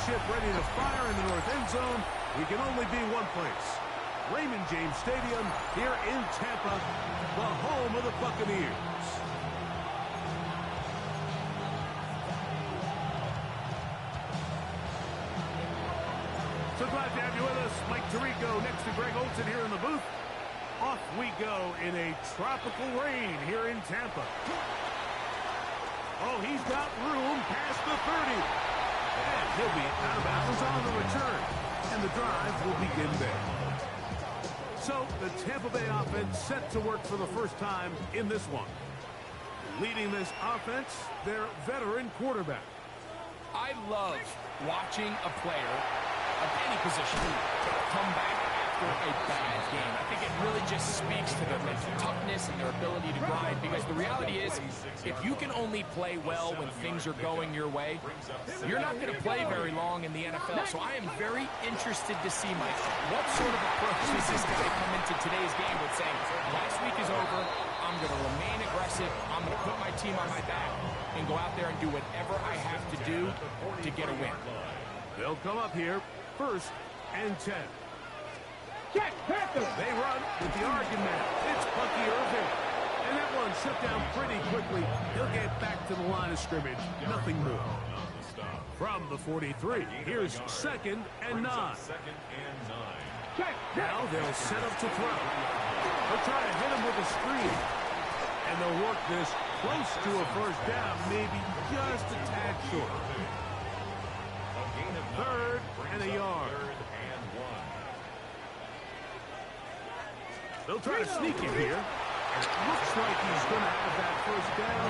ship ready to fire in the north end zone. We can only be one place. Raymond James Stadium here in Tampa, the home of the Buccaneers. So glad to have you with us. Mike Tirico next to Greg Olsen here in the booth. Off we go in a tropical rain here in Tampa. Oh, he's got room past the 30. And he'll be out of bounds on the return. And the drive will begin there. So the Tampa Bay offense set to work for the first time in this one. Leading this offense, their veteran quarterback. I love watching a player of any position come back after a bad game. I think it really just speaks to their mental toughness and their ability to grind, because the reality is, if you can only play well when things are going your way, you're not going to play very long in the NFL. So I am very interested to see, Mike, what sort of approach does this guy come into today's game with, saying, last week is over, I'm going to remain aggressive, I'm going to put my team on my back and go out there and do whatever I have to do to get a win. They'll come up here, 1st and 10. They run with the argument. It's Bucky Irving. And that one shut down pretty quickly. He'll get back to the line of scrimmage. Nothing more. From the 43, here's 2nd and 9. Now they'll set up to throw. They'll try to hit him with a screen. And they'll work this close to a first down, maybe just a tad short. 3rd and a yard. They'll try to sneak him here. It looks like he's going to have that first down.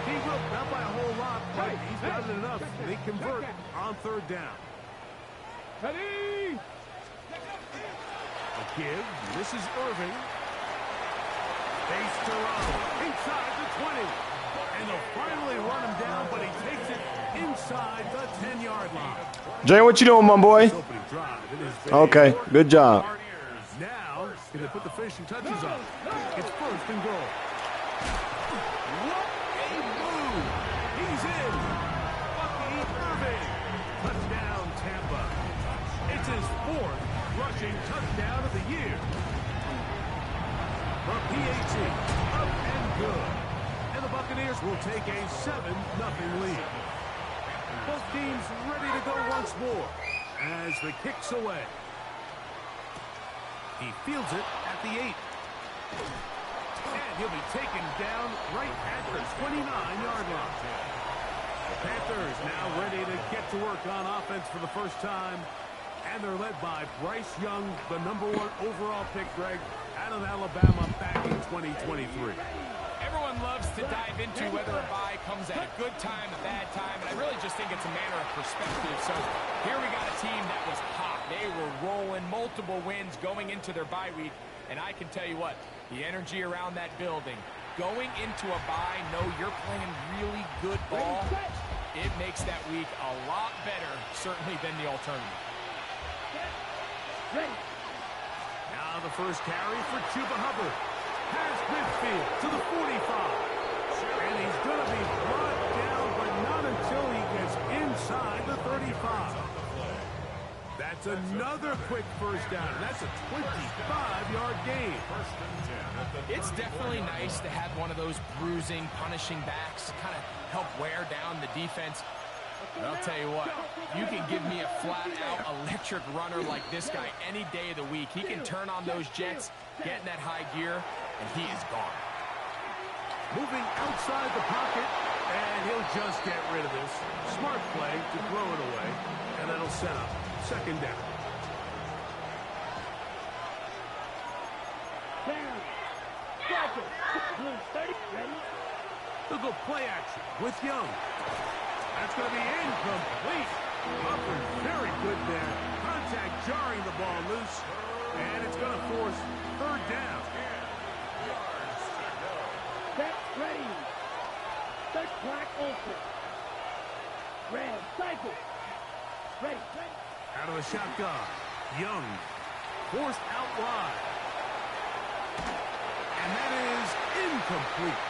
He will, not by a whole lot, but he's got it enough. They convert on 3rd down. Ready? A give. This is Irving. Face to row. Inside the 20. And they'll finally run him down, but he takes it inside the 10-yard line. Jay, what you doing, my boy? Okay, good job. Now, can they put the finishing touches on? It's 1st and goal. What a move! He's in. Bucky Irving. Touchdown, Tampa. It's his 4th rushing touchdown of the year. For PAT, up and good. And the Buccaneers will take a 7-0 lead. Both teams ready to go once more as the kick's away. He fields it at the 8. And he'll be taken down right at the 29-yard line. The Panthers now ready to get to work on offense for the first time. And they're led by Bryce Young, the #1 overall pick, Greg, out of Alabama back in 2023. Everyone loves to dive into whether a bye comes at a good time, a bad time, and I really just think it's a matter of perspective. So here we got a team that was hot. They were rolling, multiple wins going into their bye week, and I can tell you what, the energy around that building, going into a bye, know you're playing really good ball, it makes that week a lot better, certainly, than the alternative. Now the first carry for Chuba Hubbard. Past midfield to the 45. And he's going to be brought down, but not until he gets inside the 35. That's another quick first down. That's a 25-yard gain. It's definitely nice to have one of those bruising, punishing backs, kind of help wear down the defense. But I'll tell you what, you can give me a flat-out electric runner like this guy any day of the week. He can turn on those jets, get in that high gear, and he is gone. Moving outside the pocket, and he'll just get rid of this. Smart play to throw it away, and that'll set up 2nd down. They'll go play action with Young. That's going to be incomplete. Hubbard very good there. Contact jarring the ball loose. And it's going to force 3rd down. Set, ready. Set, clock, open. Red, cycle. Ready. Out of the shotgun. Young. Forced out wide. And that is incomplete.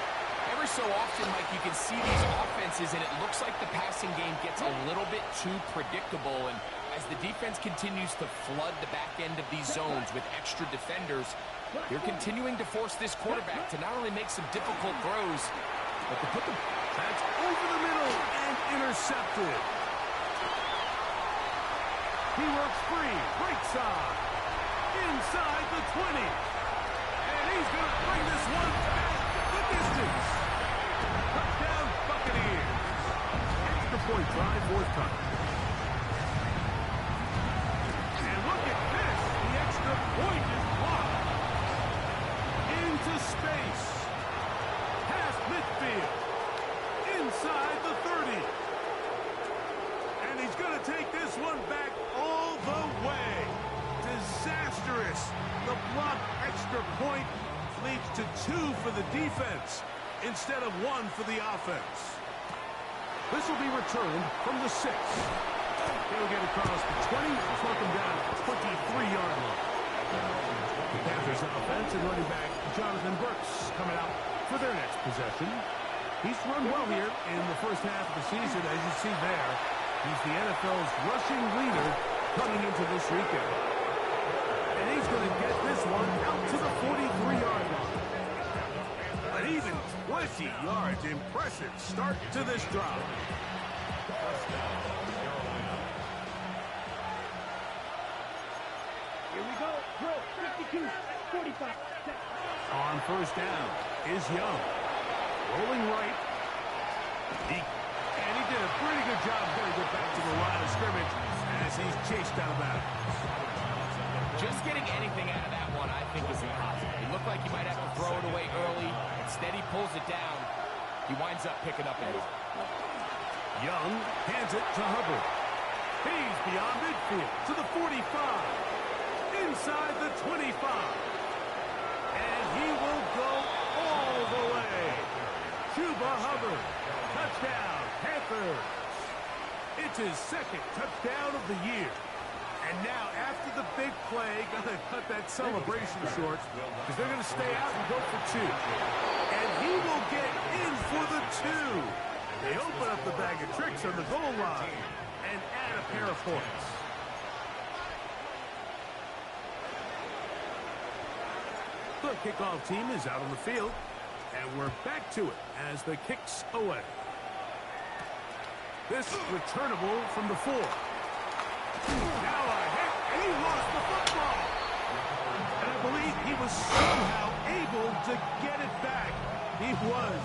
And Every so often, Mike, you can see these offenses, and it looks like the passing game gets a little bit too predictable. And as the defense continues to flood the back end of these zones with extra defenders, they're continuing to force this quarterback to not only make some difficult throws, but to put them... That's over the middle and intercepted. He works free, right side, inside the 20. And he's going to bring this one back the distance. Touchdown, Buccaneers. Extra point try, fourth time. And look at this. The extra point is blocked. Into space. Past midfield. Inside the 30. And he's going to take this one back all the way. Disastrous. The blocked extra point leads to 2 for the defense instead of 1 for the offense. This will be returned from the 6. He'll get across the 20, float them down at the 23-yard line. The Panthers offense and running back Jonathan Burks coming out for their next possession. He's run well here in the first half of the season. As you see there, he's the NFL's rushing leader coming into this weekend. And he's going to get this one out to the 43-yard line. An even 20 yards. Impressive start to this drive. Here we go. Drill. 52, 45. On first down is Young. Rolling right. And he did a pretty good job going to get back to the line of scrimmage as he's chased out of bounds. Just getting anything out of that one, I think, is impossible. He looked like he might have to throw it away early. Instead, he pulls it down. He winds up picking up a move. Young hands it to Hubbard. He's beyond midfield to the 45. Inside the 25. And he will go all the way. Chuba Hubbard. Touchdown, Panthers. It's his second touchdown of the year. And now, after the big play, going to cut that celebration short because they're going to stay out and go for 2. And he will get in for the 2. They open up the bag of tricks on the goal line and add a pair of points. The kickoff team is out on the field, and we're back to it as the kicks away. This returnable from the 4. Now a hit, and he lost the football. And I believe he was somehow able to get it back. He was.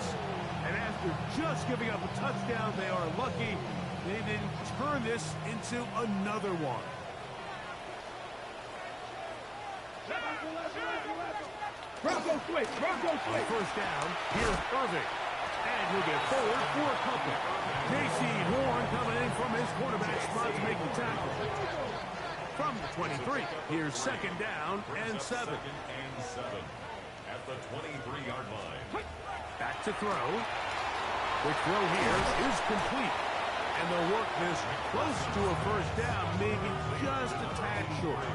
And after just giving up a touchdown, they are lucky they didn't turn this into another one. Bronco switch. Bronco switch. First down, here's Irving. And he'll get forward for a couple. J.C. Horn coming in from his quarterback spot to make the tackle. From the 23, here's second down and 7. At the 23-yard line. Back to throw. The throw here is complete. And they'll work this close to a first down, maybe just a tad short.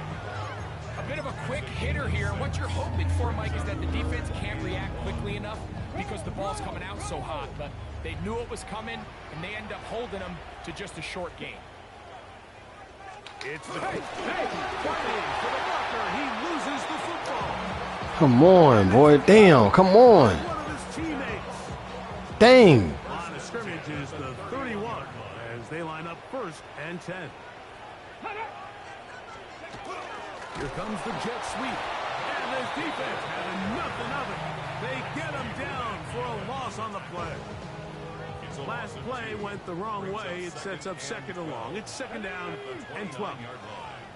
A bit of a quick hitter here. What you're hoping for, Mike, is that the defense can't react quickly enough because the ball's coming out so hot. But they knew it was coming, and they end up holding them to just a short gain. It's the fighting for the blocker. He loses the football. Come on, boy. Damn, come on. One of his teammates. Dang. On the scrimmage is the 31 as they line up first and 10. Here comes the jet sweep. And this defense having nothing of it. They get him down for a loss on the play. Last play went the wrong way. It sets up second and long. It's second down and 12.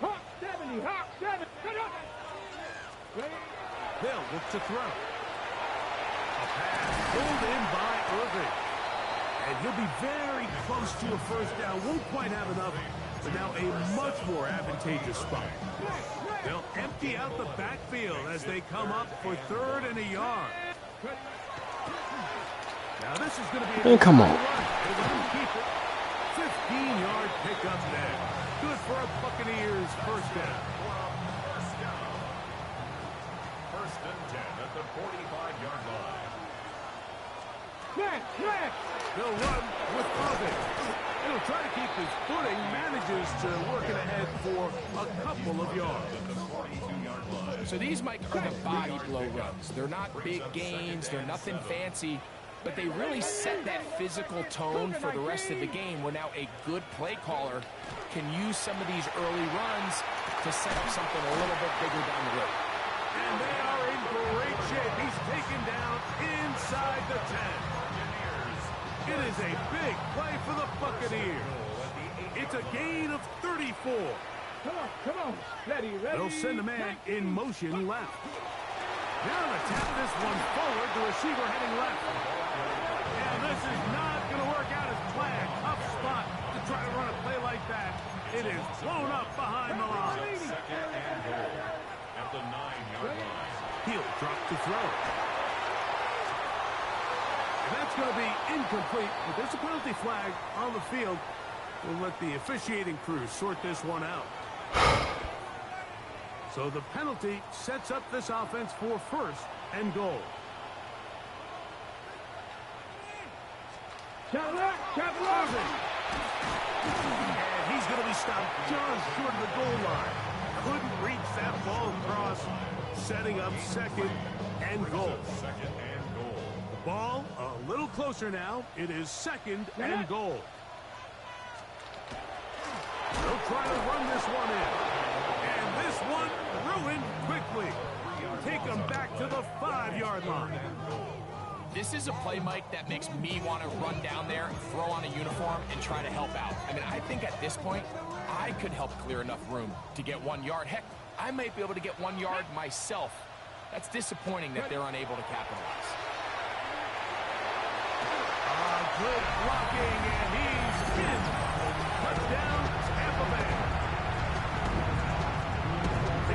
Hawk 70. Hawk 70. They'll look to throw. A pass pulled in by Irving. And he'll be very close to a first down. Won't quite have enough, but now a much more advantageous spot. They'll empty out the backfield as they come up for third and a yard. Now this is going to be Man, come on. 15-yard pickup there. Good for a Buccaneers first down. First and 10 at the 45-yard line. Smash! They'll run with confidence. He'll try to keep his footing, manages to work it ahead for a couple of yards. So these, Mike, are the body blow runs. They're not big gains. They're nothing fancy. But they really set that physical tone for the rest of the game where now a good play caller can use some of these early runs to set up something a little bit bigger down the road. And they are in great shape. He's taken down inside the 10. It is a big play for the Buccaneers. It's a gain of 34. Come on. Ready. They'll send a man in motion left. Now to tap this one forward, the receiver heading left. And this is not going to work out as planned. Tough spot to try to run a play like that. It is blown up behind the line. Second and goal at the 9-yard line. He'll drop to throw. And that's going to be incomplete, but there's a penalty flag on the field. We'll let the officiating crew sort this one out. So the penalty sets up this offense for first and goal. Capitalizing! And he's going to be stopped just short of the goal line. Couldn't reach that ball across, setting up second and goal. Second and goal. The ball a little closer now. It is second and goal. They'll try to run this one in. And this one ruined quickly. Take them back to the 5-yard line. This is a play, Mike, that makes me want to run down there, throw on a uniform, and try to help out. I mean, I think at this point, I could help clear enough room to get 1 yard. Heck, I might be able to get 1 yard myself. That's disappointing that they're unable to capitalize. Good blocking, and he's in. Touchdown, Tampa Bay.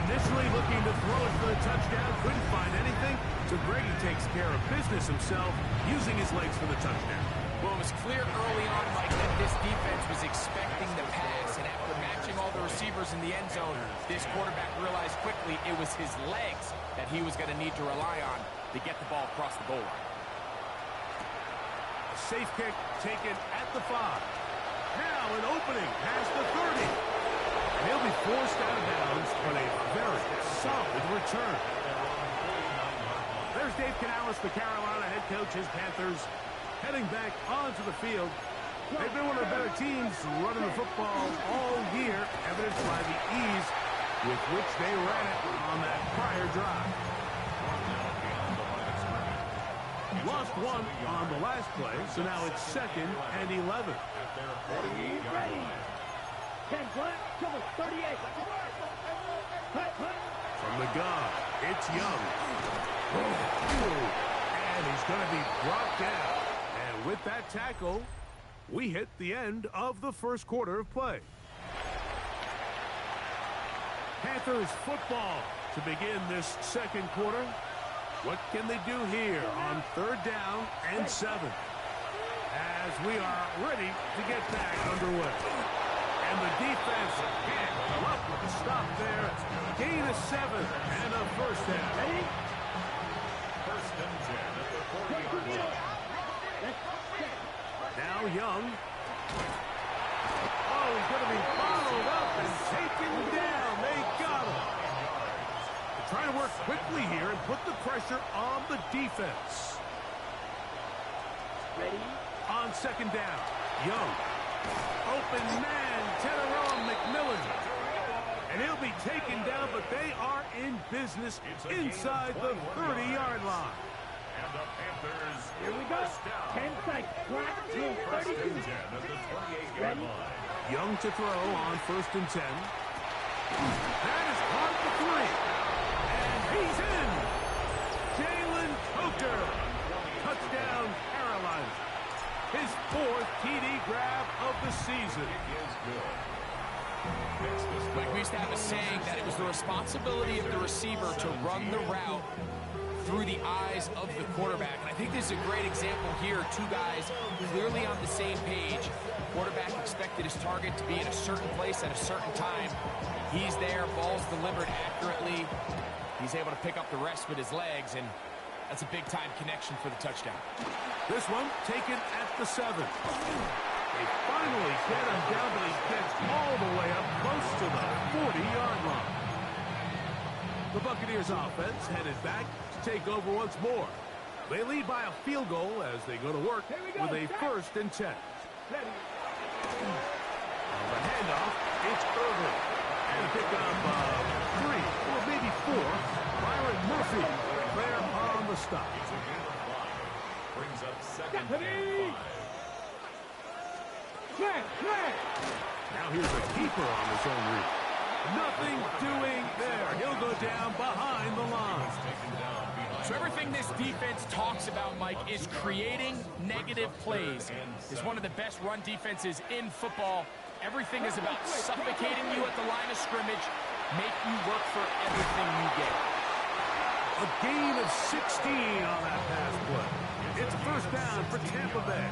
Initially looking to throw it for the touchdown, couldn't find anything, so Brady takes care of business himself, using his legs for the touchdown. Well, it was clear early on, Mike, that this defense was expecting the pass, and after matching all the receivers in the end zone, this quarterback realized quickly it was his legs that he was going to need to rely on to get the ball across the goal line. Safe kick taken at the 5. Now an opening past the 30. And he'll be forced out of bounds, but a very solid return. There's Dave Canales, the Carolina head coach. His Panthers heading back onto the field. They've been one of the better teams running the football all year, evidenced by the ease with which they ran it on that prior drive. Lost one on the last play, so now it's second and 11. At their 48-yard line. 10 flat, cover 38. From the gun, it's Young. And he's going to be brought down. And with that tackle, we hit the end of the first quarter of play. Panthers football to begin this second quarter. What can they do here on 3rd down and 7? As we are ready to get back underway. And the defense can't come up with a stop there. Gain of 7 and a first down. Ready? First and 10 at the 40-yard line. Now Young. Oh, he's going to be followed up and taken down. They got him. Trying to work quickly here and put the pressure on the defense. Ready? On 2nd down, Young. Open man, Tyrone McMillan. And he'll be taken down, but they are in business inside the 30-yard line. And the Panthers. Here we go. 10 seconds. Clock through First 32. and 10 at the 28-yard line. Young to throw on 1st and 10. That is caught at the 3. And he's in. Jalen Coker. Touchdown, Carolina. His 4th TD grab of the season. Is good. Like we used to have a saying that it was the responsibility of the receiver to run the route through the eyes of the quarterback. And I think this is a great example here. 2 guys clearly on the same page. The quarterback expected his target to be in a certain place at a certain time. He's there, ball's delivered accurately. He's able to pick up the rest with his legs, and That's a big-time connection for the touchdown. This one taken at the 7. They finally get him down, but he gets all the way up close to the 40-yard line. The Buccaneers offense headed back to take over once more. They lead by a field goal as they go to work with a 1st and 10. On the handoff, it's Irvin. And a pickup of 3, or maybe 4. Byron Murphy there on the stop. Brings up 2nd and 5. Now here's a keeper on his own read. Nothing doing there. He'll go down behind the line. So everything this defense talks about, Mike, is creating negative plays. It's one of the best run defenses in football. Everything is about suffocating you at the line of scrimmage, make you work for everything you get. A gain of 16 on that pass play. It's a 1st down for Tampa Bay.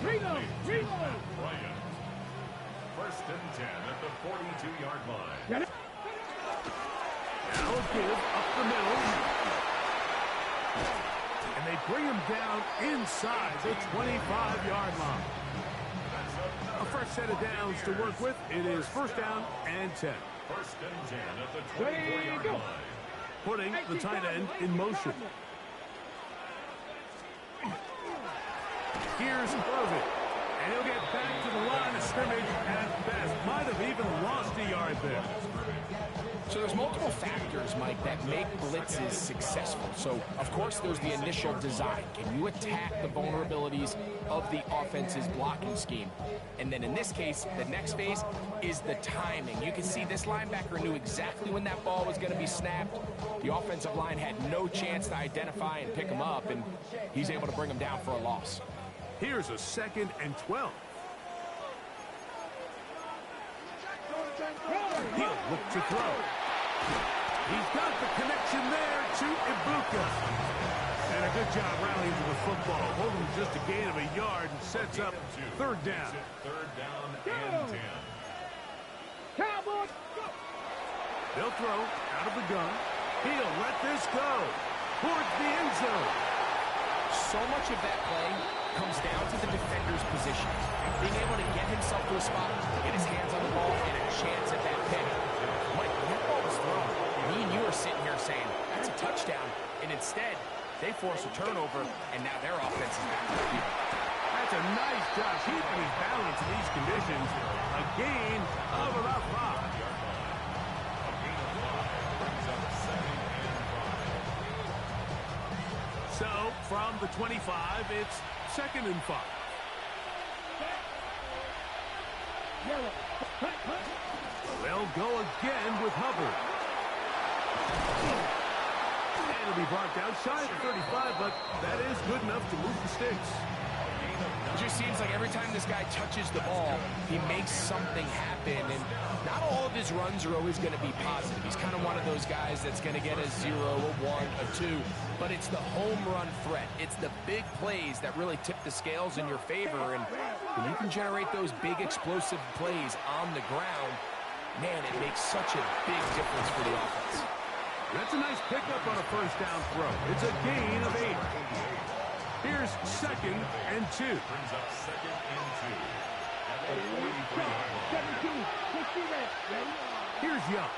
Reload! Bryant. 1st and 10 at the 42-yard line. Now a give up the middle. And they bring him down inside the 25-yard line. A fresh set of downs to work with. It is 1st down and 10. 1st and 10 at the 24-yard line. Putting the tight end in motion. Here's Irvin. And he'll get back to the line of scrimmage at best. Might have even lost a yard there. So there's multiple factors, Mike, that make blitzes successful. So, of course, there's the initial design. Can you attack the vulnerabilities of the offense's blocking scheme? And then in this case, the next phase is the timing. You can see this linebacker knew exactly when that ball was going to be snapped. The offensive line had no chance to identify and pick him up, and he's able to bring him down for a loss. Here's a 2nd and 12. He'll look to throw. He's got the connection there to Ibuka. And a good job rallying to the football. Holding just a gain of a yard and sets up 3rd down. 3rd down and 10. Cowboys! They'll throw out of the gun. He'll let this go towards the end zone. So much of that play comes down to the defender's position. Being able to get himself to a spot, get his hands on the ball, and a chance at that pick. Mike, when that ball was thrown, me and you are sitting here saying, that's a touchdown. And instead, they force a turnover, and now their offense is back to the field. That's a nice job keeping his balance in these conditions. A gain of about 5. So, from the 25, it's 2nd and 5. They'll go again with Hubbard. And it'll be brought down shy of 35, but that is good enough to move the sticks. It just seems like every time this guy touches the ball, he makes something happen. And not all of his runs are always going to be positive. He's kind of one of those guys that's going to get a 0, a 1, a 2. But it's the home run threat. It's the big plays that really tip the scales in your favor. And when you can generate those big explosive plays on the ground, man, it makes such a big difference for the offense. That's a nice pickup on a 1st down throw. It's a gain of 8. Here's 2nd and 2. Brings up 2nd and 2. At the 43-yard line. Here's Young.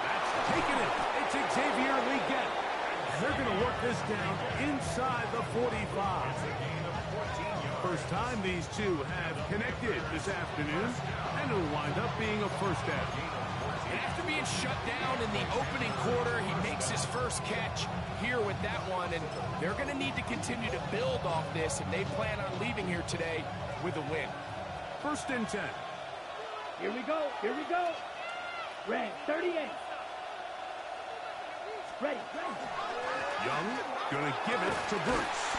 That's taken it. It's Xavier Leggett. They're going to work this down inside the 45. First time these two have connected this afternoon, and it'll wind up being a 1st down. And after being shut down in the opening quarter, he makes his first catch here with that one, and they're going to need to continue to build off this, and they plan on leaving here today with a win. 1st and 10. Here we go. Red, 38. Ready. Young going to give it to Bruce.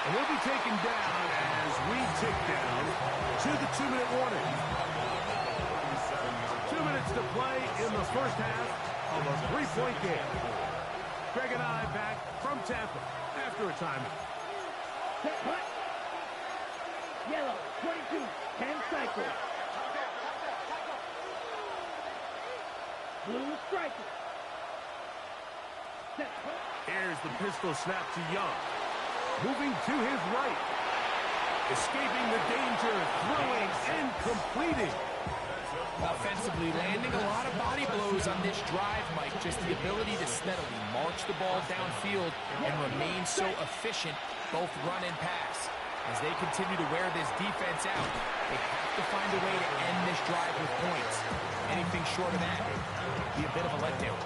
And he'll be taken down as we tick down to the 2-minute warning. 2 minutes to play in the 1st half of a 3-point game. Greg and I back from Tampa after a timeout. Yellow, 22, 10 cycles. Blue striker. Here's the pistol snap to Young. Moving to his right. Escaping the danger, throwing and completing. Offensively, landing a lot of body blows on this drive, Mike. Just the ability to steadily march the ball downfield and remain so efficient, both run and pass. As they continue to wear this defense out, they have to find a way to end this drive with points. Anything short of that would be a bit of a letdown.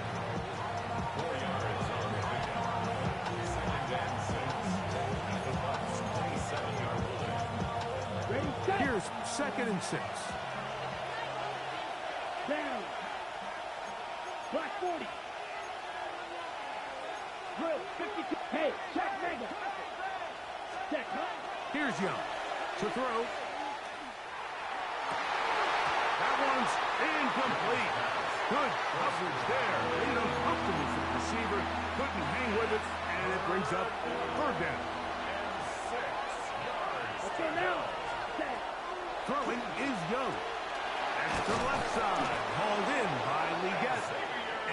Here's 2nd and 6. Down. Black 40. Drill 52. Hey, check mega. Check, huh? Here's Young to throw. That one's incomplete. Good coverage there. Made it uncomfortable for the receiver. Couldn't hang with it, and it brings up 3rd down. Okay, now. Set. Throwing is Young. That's to the left side. Hauled in by Leggett.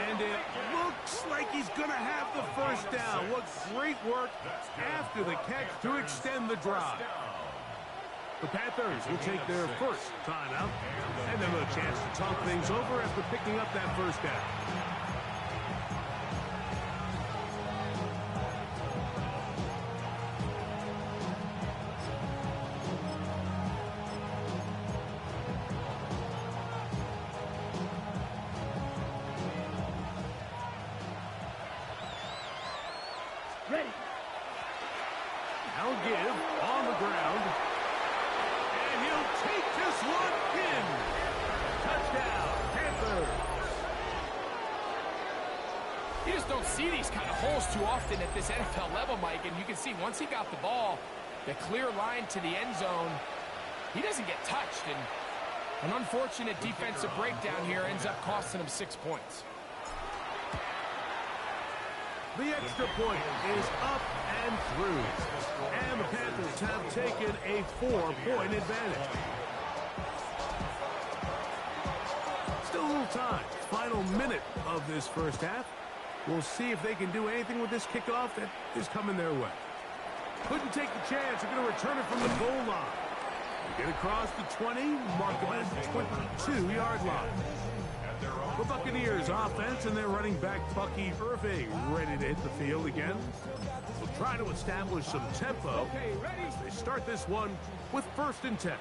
And it looks like he's going to have the 1st down. What great work after the catch to extend the drive. The Panthers will take their 1st timeout, and they'll have a chance to talk things over after picking up that 1st down. Ready. I'll give on the ground. And he'll take this one in. Touchdown, Panthers. You just don't see these kind of holes too often at this NFL level, Mike. And you can see once he got the ball, the clear line to the end zone, he doesn't get touched. And an unfortunate defensive breakdown here ends up costing him 6 points. The extra point is up and through. And the Panthers have taken a 4-point advantage. Still a little time. Final minute of this 1st half. We'll see if they can do anything with this kickoff that is coming their way. Couldn't take the chance. They're going to return it from the goal line. Get across the 20, mark them at the 22-yard line. The Buccaneers offense and their running back Bucky Irving ready to hit the field again. Will try to establish some tempo. They start this one with 1st and 10.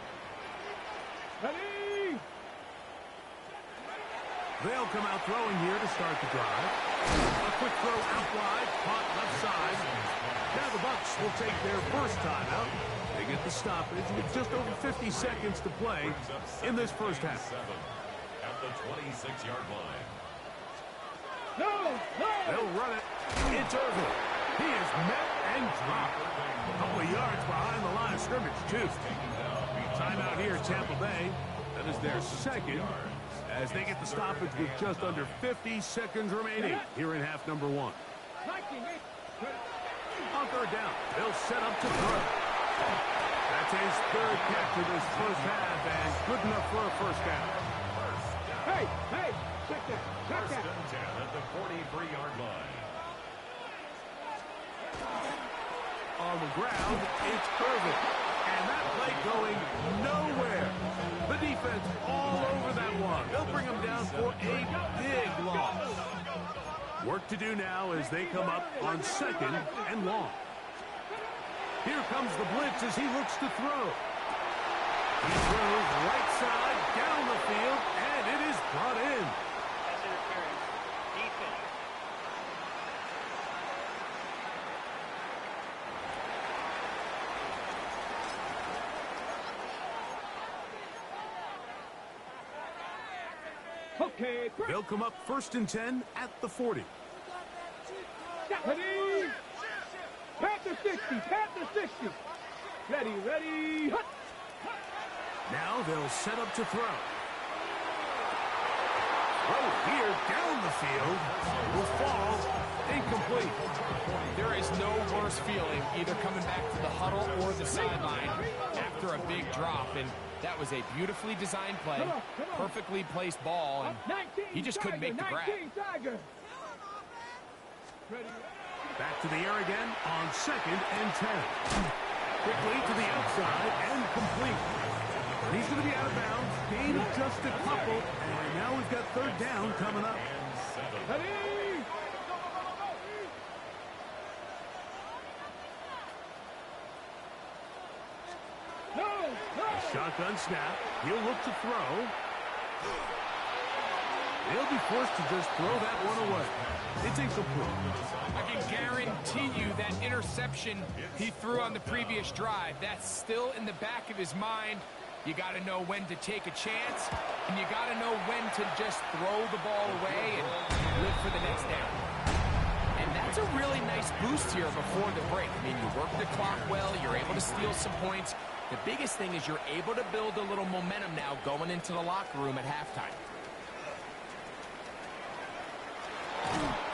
Ready. They'll come out throwing here to start the drive. A quick throw out wide, caught left side. Now the Bucs will take their 1st timeout. They get the stoppage with just over 50 seconds to play in this 1st half. At the 26-yard line. No. They'll run it. It's Irving. He is met and dropped. A couple of yards behind the line of scrimmage, too. Timeout here, Tampa Bay. That is their 2nd as they get the stoppage with just under 50 seconds remaining here in half number 1. On 3rd down, they'll set up to throw. That's his 3rd catch of this 1st half, and good enough for a 1st down. Hey, check that. Check 1st that. and 10 at the 43-yard line. On the ground, it's Irving. And that play going nowhere. The defense all over that one. They'll bring him down for a big loss. Work to do now as they come up on 2nd and long. Here comes the blitz as he looks to throw. He throws right side down the field, and it is brought in. Okay. They'll come up 1st and 10 at the 40. Ready. Panther 60. Panther 60. Ready. Hut. Now they'll set up to throw. Throw here down the field. Will fall incomplete. There is no worse feeling either coming back to the huddle or the sideline after a big drop. And that was a beautifully designed play, perfectly placed ball, and he just couldn't make the grab. Back to the air again on 2nd and 10. Quickly to the outside and complete. He's going to be out of bounds. Gain of just a couple. And now we've got 3rd down coming up. Shotgun snap. He'll look to throw. They'll be forced to just throw that one away. It's incomplete. I can guarantee you that interception he threw on the previous drive, that's still in the back of his mind. You got to know when to take a chance, and you got to know when to just throw the ball away and live for the next down. And that's a really nice boost here before the break. I mean, you work the clock well, you're able to steal some points. The biggest thing is you're able to build a little momentum now going into the locker room at halftime.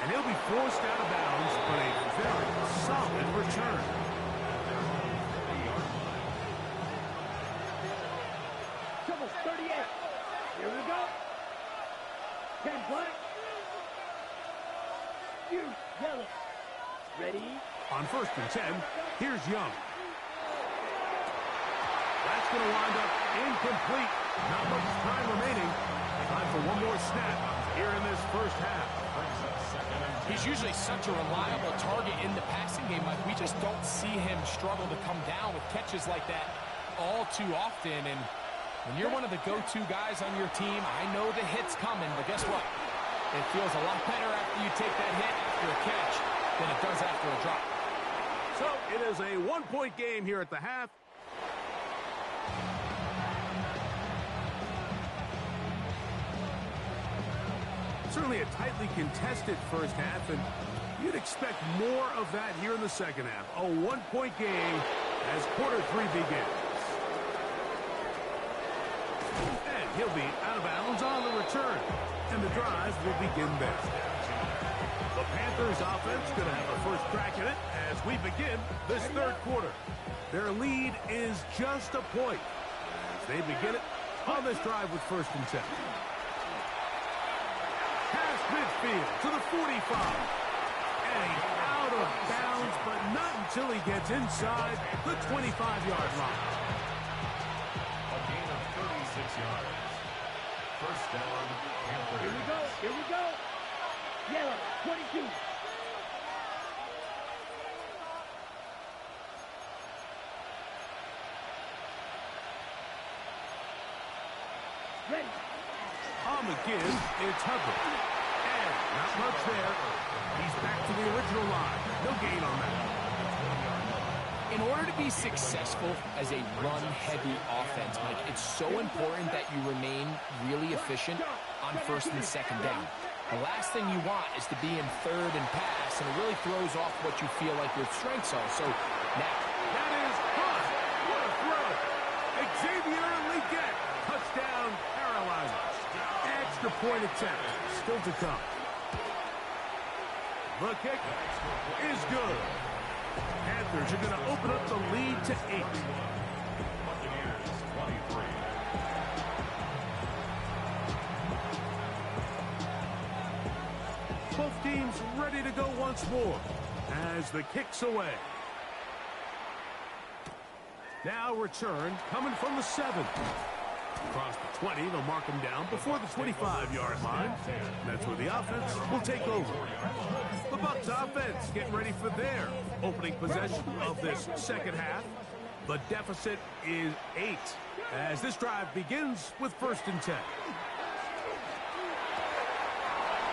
And he'll be forced out of bounds, but a very solid return. Double 38. Here we go. 10 black. You yellow. Ready? On 1st and 10, here's Young. That's going to wind up incomplete. Not much time remaining. Time for one more snap here in this first half. He's usually such a reliable target in the passing game. Like, we just don't see him struggle to come down with catches like that all too often. And when you're one of the go-to guys on your team, I know the hit's coming, but guess what? It feels a lot better after you take that hit after a catch than it does after a drop. So it is a one-point game here at the half. Certainly a tightly contested first half, and you'd expect more of that here in the second half. A one-point game as quarter 3 begins. And he'll be out of bounds on the return, and the drive will begin there. The Panthers offense going to have a first crack at it as we begin this 3rd quarter. Their lead is just a point as they begin it on this drive with 1st and 10. Past midfield to the 45. And he's out of bounds, but not until he gets inside the 25-yard line. A gain of 36 yards. First down, Panthers. Here we go. Here we go. Yellow, 22. Ready. On the give, it's Hubbard. And not much there. He's back to the original line. No gain on that. In order to be successful as a run-heavy offense, Mike, it's so important that you remain really efficient on 1st and 2nd down. The last thing you want is to be in 3rd and pass, and it really throws off what you feel like your strengths are. So now, That is hot. What a throw. Xavier Legette. Touchdown, Carolina. Extra point attempt. Still to come. The kick is good. Panthers are going to open up the lead to 8. Buccaneers, 23. Both teams ready to go once more as the kick's away. Now return coming from the 7. Across the 20, they'll mark him down before the 25-yard line. That's where the offense will take over. The Bucs offense getting ready for their opening possession of this second half. The deficit is 8 as this drive begins with 1st and 10.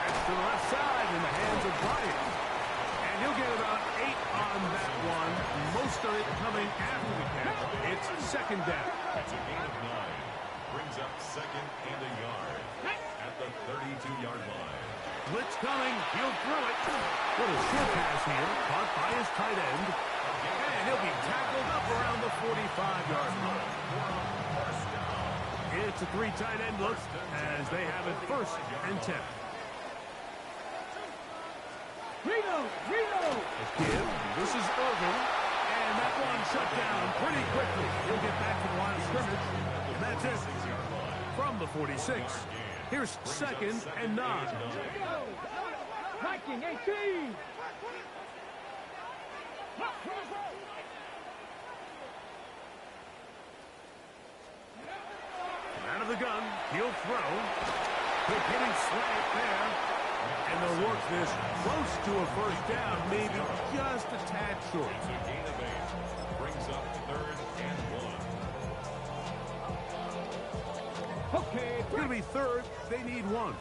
To the left side in the hands of Bryant. And he'll get about 8 on that one. Most of it coming after the catch. It's 2nd down. That's a gain of 9. Brings up 2nd and a yard at the 32-yard line. Blitz coming. He'll throw it. What a short pass here. Caught by his tight end. And he'll be tackled up around the 45-yard line. It's a 3 tight end look as they have it 1st and 10. Reno! Give. This is Irvin. And that one shut down pretty quickly. He'll get back to the line of scrimmage. And that's it. From the 46. Here's 2nd and 9. Viking 18. Out of the gun, he'll throw. Quick hitting slant there. And they'll work this close to a first down, maybe just a tad short. It's a gain of 8. Brings up 3rd and 1. Okay, it's going to be 3rd. They need 1.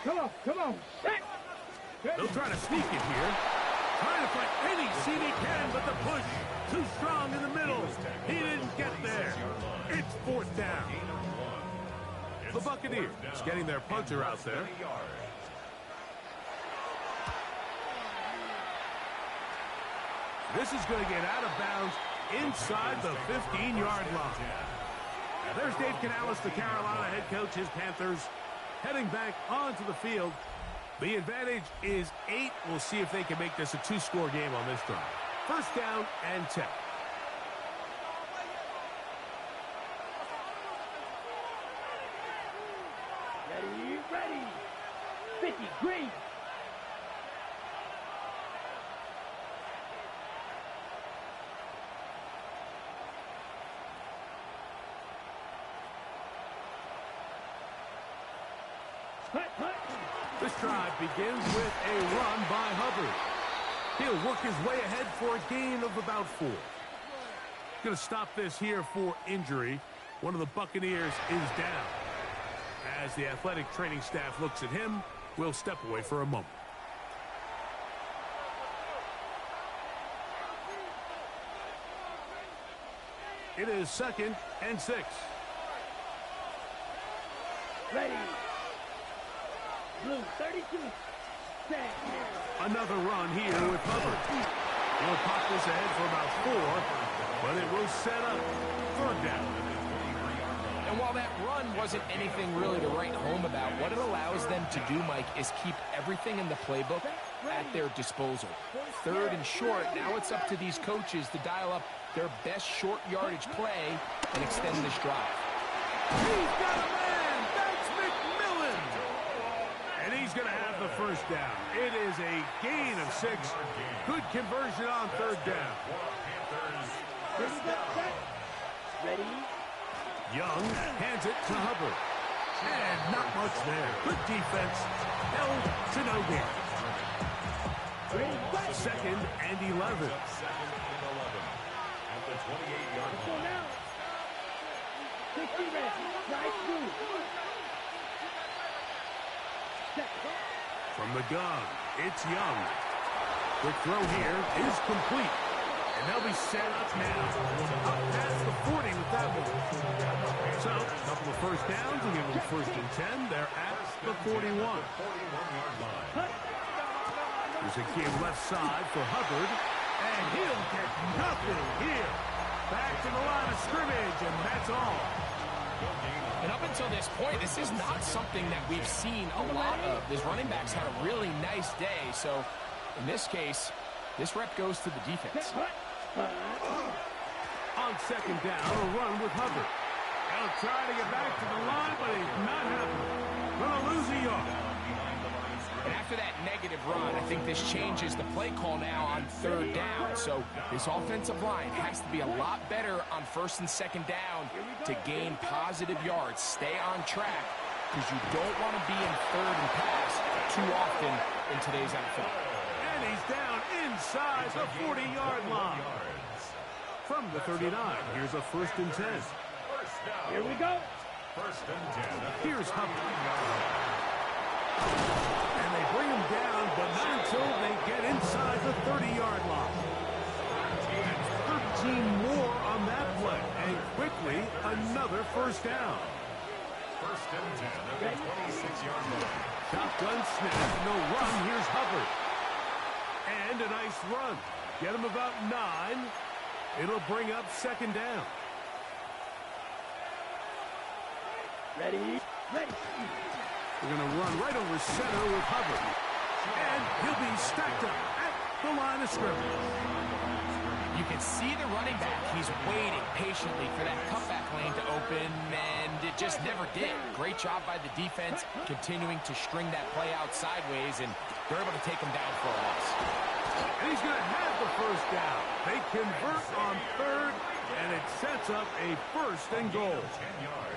Come on. Set. They'll try to sneak it here. Trying to find any seam he can, but the push too strong in the middle. He didn't get there. It's 4th down. The Buccaneers getting their punter out there. This is going to get out of bounds inside the 15-yard line. There's Dave Canales, the Carolina head coach, his Panthers heading back onto the field. The advantage is 8. We'll see if they can make this a 2-score game on this drive. First down and 10. Ready. 50, green. This drive begins with a run by Hubbard. He'll work his way ahead for a gain of about 4. Going to stop this here for injury. One of the Buccaneers is down. As the athletic training staff looks at him, we'll step away for a moment. It is 2nd and 6. Ready. Blue 32. Set. Another run here with Hubbard. He'll pop this ahead for about 4, but it will set up 3rd down. And while that run wasn't anything really to write home about, what it allows them to do, Mike, is keep everything in the playbook at their disposal. 3rd and short, now it's up to these coaches to dial up their best short yardage play and extend this drive. He's got a man! That's McMillan! And he's going to have the first down. It is a gain of 6. Good conversion on 3rd down. Ready. Young hands it to Hubbard. And not much there. Good defense. Held to no gain. 2nd and 11. 2nd and 11. At the 28-yard line. Now. 60 red. Nice move. From the gun, it's Young. The throw here is complete. And they'll be set up now. Up past the 40 with that one. So, a couple of first downs will give them 1st and 10. They're at the 41. 41-yard line. There's a kid left side for Hubbard. And he'll get nothing here. Back to the line of scrimmage, and that's all. And up until this point, this is not something that we've seen a lot of. These running backs had a really nice day. So, in this case, this rep goes to the defense. On 2nd down, a run with Hubbard. He'll try to get back to the line, but he's not happening. Gonna lose a yard. And after that negative run, I think this changes the play call now on 3rd down. So this offensive line has to be a lot better on 1st and 2nd down to gain positive yards. Stay on track because you don't want to be in 3rd and pass too often in today's NFL. And he's down inside the 40-yard line. From the 39, here's a 1st and 10. Here we go. 1st and 10. Here's Hubbard. And they bring him down, but not until they get inside the 30-yard line. 13 more on that play. And quickly, another 1st down. 1st and 10 at the 26-yard line. Shotgun snap, no run. Here's Hubbard. And a nice run. Get him about 9. It'll bring up 2nd down. Ready. We're going to run right over center with Hubbard. And he'll be stacked up at the line of scrimmage. You can see the running back. He's waiting patiently for that cutback lane to open, and it just never did. Great job by the defense, continuing to string that play out sideways, and they're able to take him down for a loss. And he's going to have the first down. They convert on third, and it sets up a first and goal. 10 yards.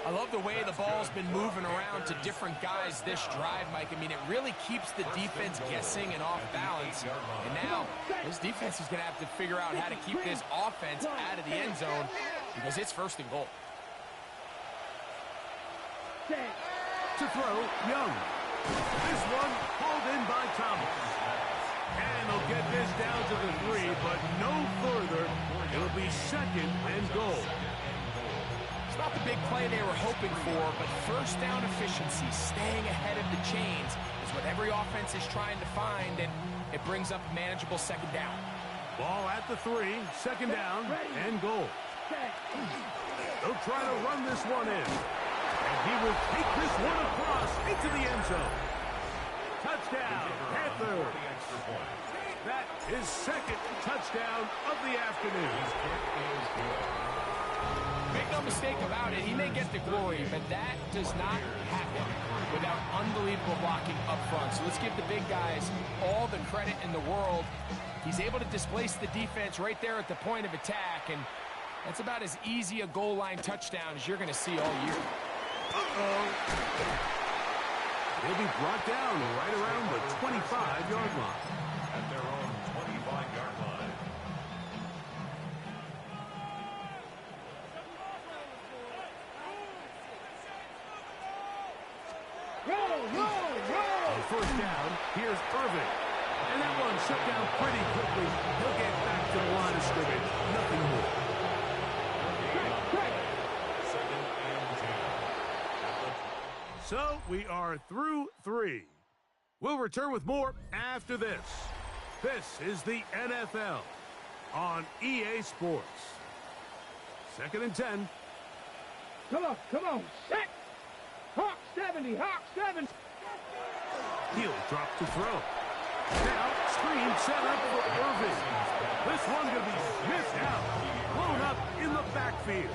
I love the way the ball's been moving around to different guys this drive, Mike. I mean, it really keeps the defense guessing and off balance. And now, this defense is going to have to figure out how to keep this offense out of the end zone because it's first and goal. To throw, Young. This one hauled in by Thomas. And they'll get this down to the 3, but no further. It'll be second and goal. Not the big play they were hoping for, but first down efficiency, staying ahead of the chains, is what every offense is trying to find, and it brings up a manageable second down. Ball at the 3, second down, and goal. They'll try to run this one in. And he will take this one across into the end zone. Touchdown, Panthers. That is second touchdown of the afternoon. Make no mistake about it, he may get the glory, but that does not happen without unbelievable blocking up front. So let's give the big guys all the credit in the world. He's able to displace the defense right there at the point of attack, and that's about as easy a goal line touchdown as you're going to see all year. He'll be brought down right around the 25-yard line. At their own 25-yard line. On first down, here's Irving. And that one shut down pretty quickly. He'll get back to the line of scrimmage. Nothing more. So we are through 3. We'll return with more after this. This is the NFL on EA Sports. Second and 10. Come on, set! Hawk 70, Hawk 70! He'll drop to throw. Now, screen set up for Irving. This one going to be sniffed out. Blown up in the backfield.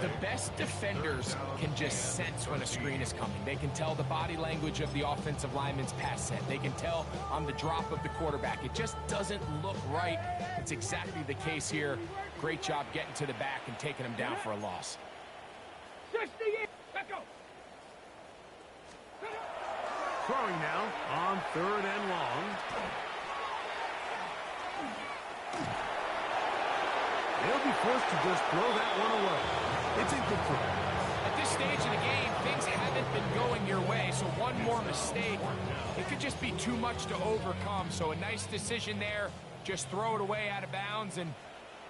The best defenders can just sense when a screen is coming. They can tell the body language of the offensive lineman's pass set. They can tell on the drop of the quarterback. It just doesn't look right. It's exactly the case here. Great job getting to the back and taking him down for a loss. 60, let's go! Throwing now on third and long. They'll be forced to just throw that one away. It's incomplete. At this stage of the game, things haven't been going your way, so one more mistake, it could just be too much to overcome. So a nice decision there. Just throw it away out of bounds and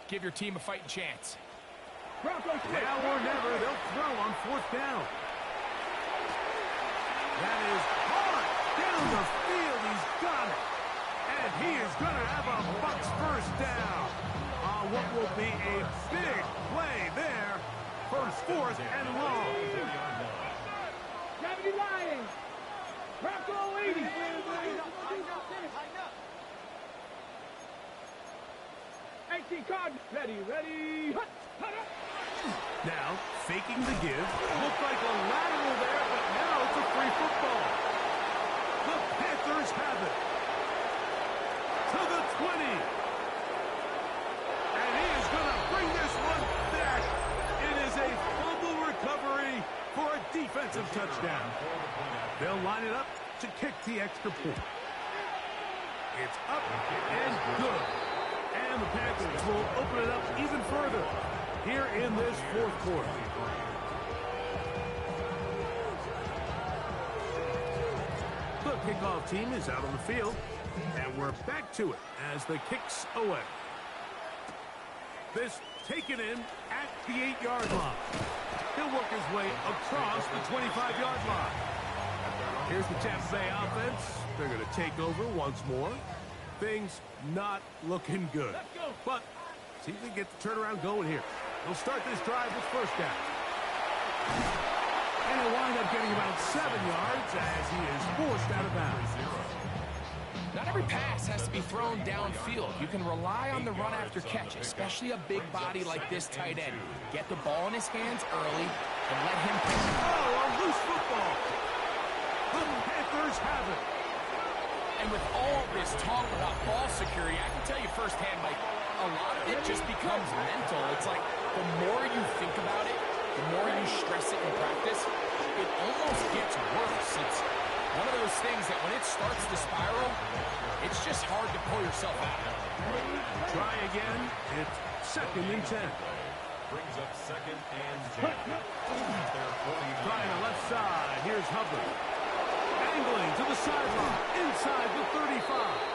give your team a fighting chance. Now or never, they'll throw on fourth down. That is hard down the field. He's got it. And he is going to have a Bucs first down on what will be a big play there for fourth and long. 70 Lions! Bronco 80! Card. Ready, hut, hut up. Now, faking the give. Looked like a lateral there, but now it's a free football. The Panthers have it. To the 20. And he is going to bring this one back. It is a fumble recovery for a defensive touchdown. They'll line it up to kick the extra point. It's up and good. And the Panthers will open it up even further here in this fourth quarter. The kickoff team is out on the field, and we're back to it as the kicks away. This taken in at the 8-yard line. He'll work his way across the 25-yard line. Here's the Tampa Bay offense. They're going to take over once more. Things not looking good. But see if they get the turnaround going here. They'll start this drive with first down. And he'll wind up getting about 7 yards as he is forced out of bounds. Not every pass has to be thrown downfield. You can rely on the run after catch, especially a big body like this tight end. Get the ball in his hands early and let him pick it up. Oh, a loose football. The Panthers have it. And with all this talk about ball security, I can tell you firsthand, Mike, a lot of it just becomes mental. It's like the more you think about it, the more you stress it in practice, it almost gets worse. It's one of those things that when it starts to spiral, it's just hard to pull yourself out. Try again. It's 2nd and 10. Brings up 2nd and 10. Trying the left side. Here's Hubbard. Angling to the sideline. Inside the 35.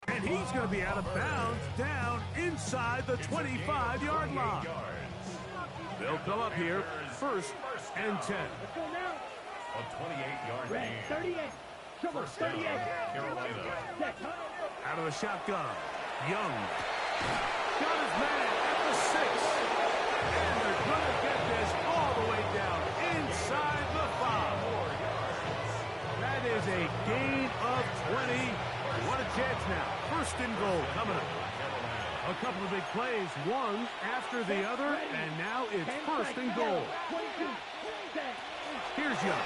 And he's going to be out of bounds down inside the 25-yard line. They'll come up here 1st and 10. Let's go now. A 28-yard Red, gain. 38. Trouble, First down, 38. Carolina. Set. Out of the shotgun. Young. Got his man at the 6. And they're going to get this all the way down inside the 5. That is a gain of 20. What a chance now. 1st and goal coming up. A couple of big plays, one after the other, and now it's 1st and goal. Here's Young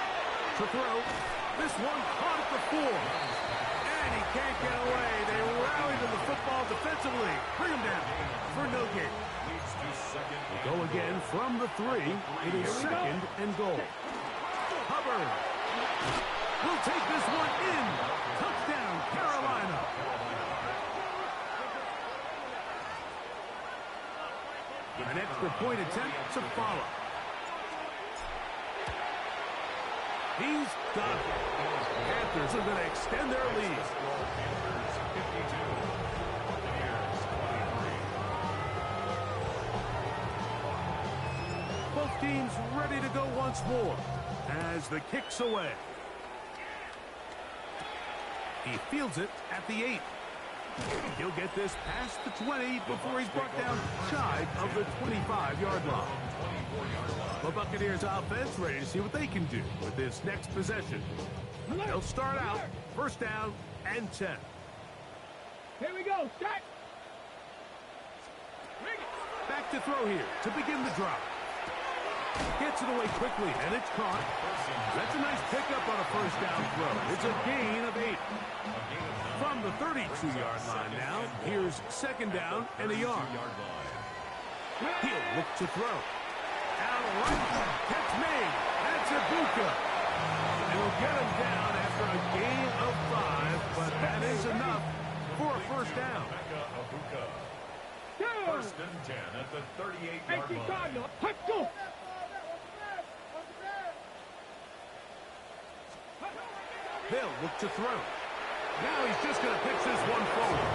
to throw. This one caught at the 4. And he can't get away. They rally to the football defensively. Bring him down for no gain. We'll go again from the 3. It is 2nd and goal. Hubbard will take this one in. Touchdown, Carolina. An extra point attempt to follow. He's got it. Panthers are going to extend their lead. Both teams ready to go once more as the kick's away. He fields it at the 8. He'll get this past the 20 before he's brought down shy of the 25-yard line. The Buccaneers offense ready to see what they can do with this next possession. They'll start out first down and 10. Here we go. Set. Back to throw here to begin the drive. Gets it away quickly, and it's caught. That's a nice pickup on a first down throw. It's a gain of 8. From the 32-yard line now, here's second down and a yard. He'll look to throw. Out right, catch made. That's Ibuka. He'll get him down after a gain of 5, but that is enough for a first down. First and 10 at the 38-yard line. Let's go. They'll look to throw. Now he's just going to pitch this one forward.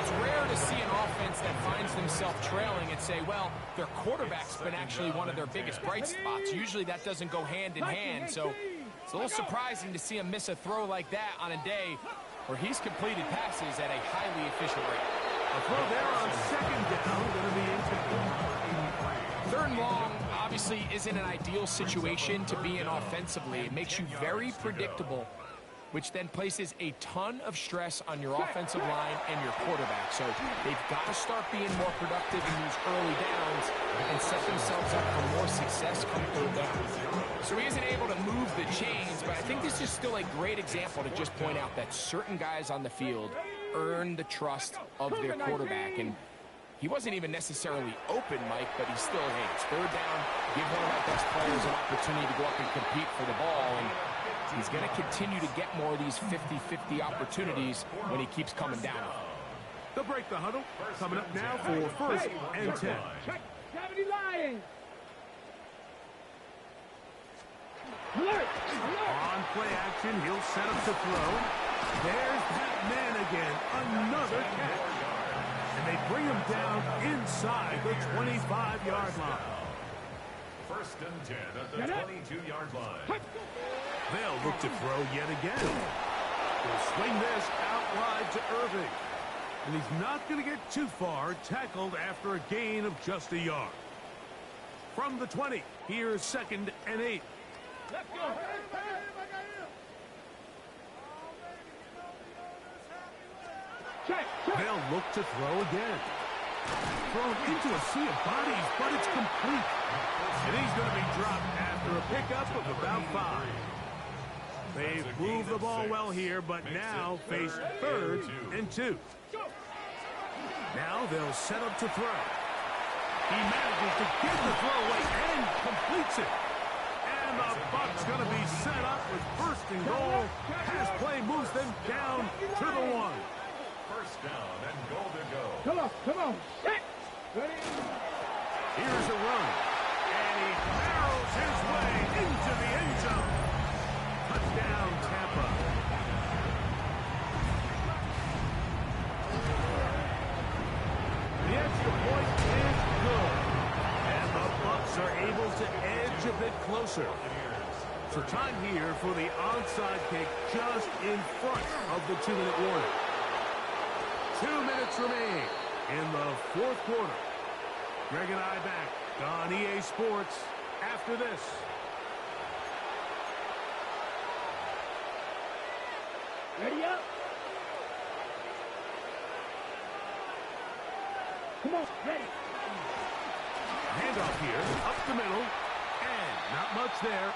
It's rare to see an offense that finds themselves trailing and say, well, their quarterback's been actually one of their biggest bright spots. Usually that doesn't go hand in hand, so it's a little surprising to see him miss a throw like that on a day where he's completed passes at a highly efficient rate. A throw there on second down, going to be incomplete. Third and long obviously isn't an ideal situation to be in offensively. It makes you very predictable, which then places a ton of stress on your offensive line and your quarterback. So they've got to start being more productive in these early downs and set themselves up for more success come third down. So he isn't able to move the chains, but I think this is still a great example to just point out that certain guys on the field earn the trust of their quarterback. And he wasn't even necessarily open, Mike, but he's still, hey, it's third down. Give one of our best players an opportunity to go up and compete for the ball. And he's going to continue to get more of these 50-50 opportunities when he keeps coming down. They'll break the huddle. Coming up now for first and 10. Check 70 Lions. Alert. On play action, he'll set up to throw. There's that man again. Another catch. And they bring him down inside the 25-yard line. First and 10 at the 22-yard line. They'll look to throw yet again. He'll swing this out wide to Irving. And he's not going to get too far, tackled after a gain of just a yard. From the 20, here's second and 8. Let's go. Check. They'll look to throw again. Thrown into a sea of bodies, but it's complete. And he's going to be dropped after a pickup of about 5. They've moved the ball well here, but now face third and 2. Now they'll set up to throw. He manages to get the throw away and completes it. And the Bucs going to be set up with first and goal. Pass play moves them down to the 1. First down and goal to go. Come on. Set. Ready. Here's a run. And he barrels his way into the end zone. Touchdown, Tampa. The extra point is good. And the Bucs are able to edge a bit closer. So time here for the onside kick just in front of the 2-minute warning. 2 minutes remain in the fourth quarter. Greg and I back on EA Sports after this. Ready up. Come on. Ready. Handoff here, up the middle, and not much there.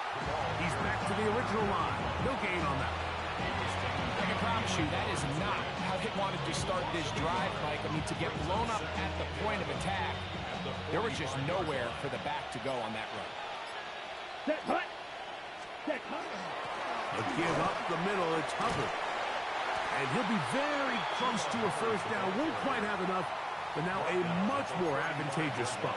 He's back to the original line. No gain on that. I can promise you that is not how they wanted to start this drive, Mike. I mean, to get blown up at the point of attack, there was just nowhere for the back to go on that run. Set. Hut. Set. Hut. A give up the middle, it's Hubbard. And he'll be very close to a first down. Won't quite have enough, but now a much more advantageous spot.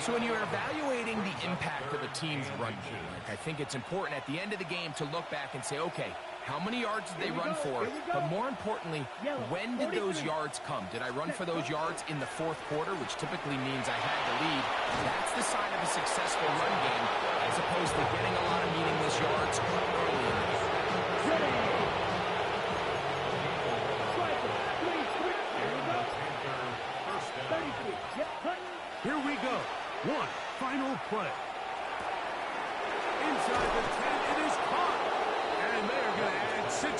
So when you're evaluating the impact of a team's run game, I think it's important at the end of the game to look back and say, okay, how many yards did they run for? But more importantly, when did those yards come? Did I run for those yards in the fourth quarter, which typically means I had the lead? That's the sign of a successful run game, as opposed to getting a lot of meaningless yards early in the game.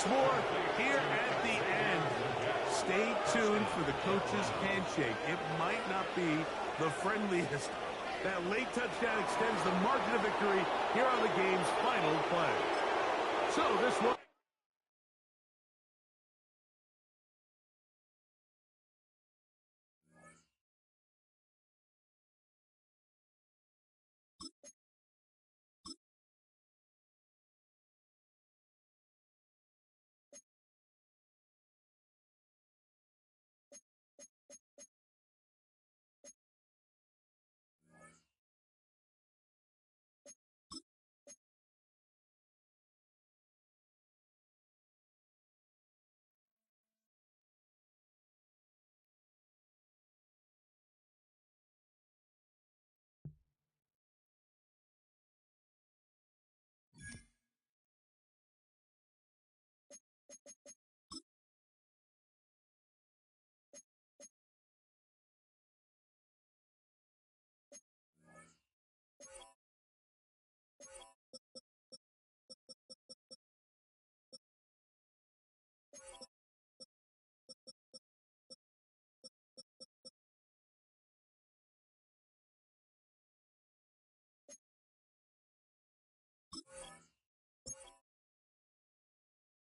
Once more, here at the end. Stay tuned for the coach's handshake. It might not be the friendliest. That late touchdown extends the margin of victory here on the game's final play. So this one...